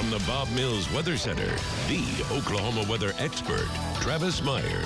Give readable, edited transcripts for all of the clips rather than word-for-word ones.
From the Bob Mills Weather Center, the Oklahoma weather expert, Travis Meyer.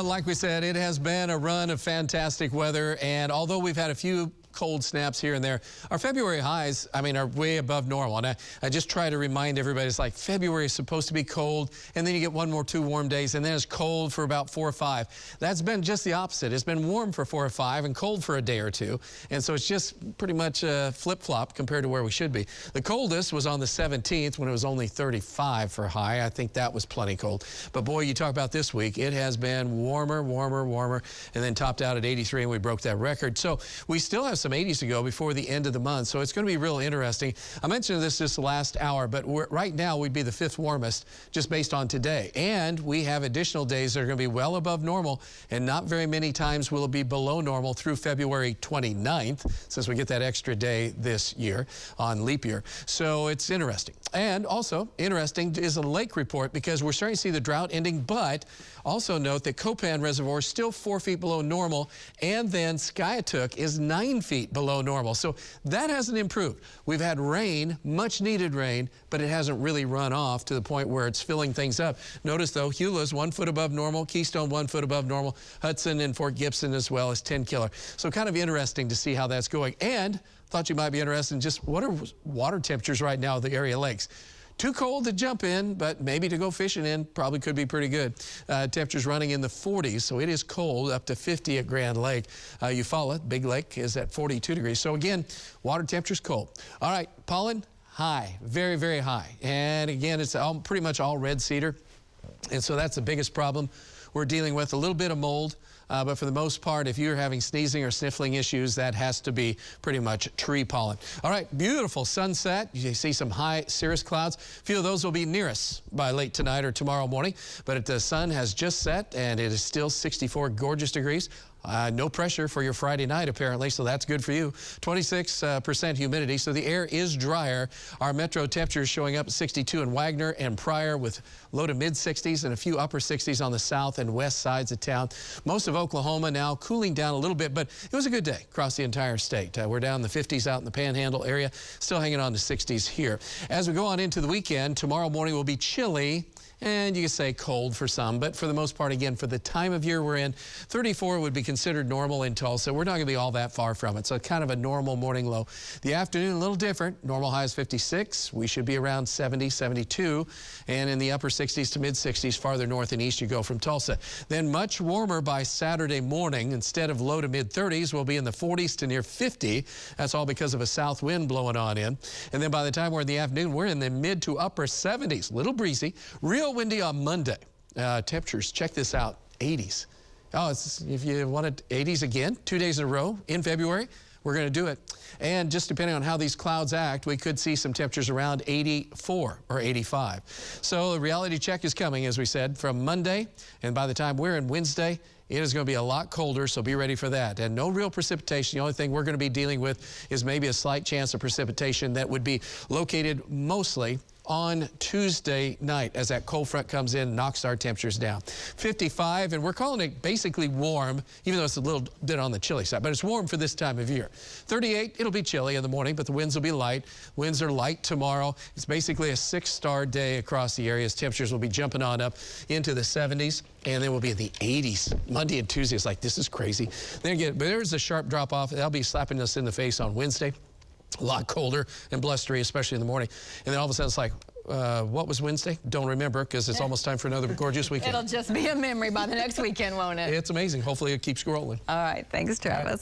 Like we said, it has been a run of fantastic weather, and although we've had a few cold snaps here and there, our February highs, are way above normal. And I just try to remind everybody, it's like February is supposed to be cold, and then you get one more 2 warm days, and then it's cold for about 4 or 5. That's been just the opposite. It's been warm for 4 or 5 and cold for a day or 2. And so it's just pretty much a flip-flop compared to where we should be. The coldest was on the 17th when it was only 35 for high. I think that was plenty cold. But boy, you talk about this week, it has been warmer, and then topped out at 83, and we broke that record. So we still have some 80s to go before the end of the month, so it's going to be real interesting. I mentioned this just the last hour, but right now we'd be the 5th warmest just based on today. And we have additional days that are going to be well above normal, and not very many times will it be below normal through February 29th, since we get that extra day this year on leap year. So it's interesting. And also interesting is a lake report, because we're starting to see the drought ending, but also note that Copan Reservoir is still 4 feet below normal, and then Skiatook is 9 feet below normal. So that hasn't improved. We've had rain, much needed rain, but it hasn't really run off to the point where it's filling things up. Notice though, Beulah's 1 foot above normal, Keystone 1 foot above normal, Hudson and Fort Gibson as well as 10 Killer. So kind of interesting to see how that's going. And thought you might be interested in just what are water temperatures right now at the area lakes. Too cold to jump in, but maybe to go fishing in probably could be pretty good. Temperatures running in the 40s, so it is cold, up to 50 at Grand Lake. Eufaula, Big Lake, is at 42 degrees. So again, water temperature's cold. All right, pollen, high, very high. And again, it's pretty much all red cedar. And so that's the biggest problem we're dealing with. A little bit of mold. But for the most part, if you're having sneezing or sniffling issues, that has to be pretty much tree pollen. All right, beautiful sunset. You see some high cirrus clouds. A few of those will be near us by late tonight or tomorrow morning. But the sun has just set, and it is still 64 gorgeous degrees. No pressure for your Friday night, apparently, so that's good for you. 26% humidity, so the air is drier. Our metro temperatures showing up at 62 in Wagner and Pryor, with low to mid-60s and a few upper 60s on the south and west sides of town. Most of Oklahoma now cooling down a little bit, but it was a good day across the entire state. We're down in the 50s out in the Panhandle area, still hanging on to 60s here. As we go on into the weekend, tomorrow morning will be chilly, and you could say cold for some, but for the most part, again, for the time of year we're in, 34 would be considered normal in Tulsa. We're not going to be all that far from it, so kind of a normal morning low. The afternoon, a little different. Normal high is 56. We should be around 70, 72, and in the upper 60s to mid-60s farther north and east you go from Tulsa. Then much warmer by Saturday morning. Instead of low to mid-30s, we'll be in the 40s to near 50. That's all because of a south wind blowing on in. And then by the time we're in the afternoon, we're in the mid to upper 70s. Little breezy. Real windy on Monday. Temperatures, check this out, 80s. Oh, if you wanted 80s again, 2 days in a row in February, we're going to do it. And just depending on how these clouds act, we could see some temperatures around 84 or 85. So the reality check is coming, as we said, from Monday. And by the time we're in Wednesday, it is going to be a lot colder, so be ready for that. And no real precipitation. The only thing we're going to be dealing with is maybe a slight chance of precipitation that would be located mostly on Tuesday night as that cold front comes in and knocks our temperatures down. 55, and we're calling it basically warm, even though it's a little bit on the chilly side, but it's warm for this time of year. 38, it'll be chilly in the morning, but the winds will be light. Winds are light tomorrow. It's basically a 6-star day across the areas. Temperatures will be jumping on up into the 70s, and then we'll be in the 80s. Monday and Tuesday is like, this is crazy. Then again, but there's a sharp drop off. That'll be slapping us in the face on Wednesday. A lot colder and blustery, especially in the morning. And then all of a sudden it's like, what was Wednesday? Don't remember, because it's almost time for another gorgeous weekend. It'll just be a memory by the next weekend, won't it? It's amazing. Hopefully it keeps rolling. All right. Thanks, Travis.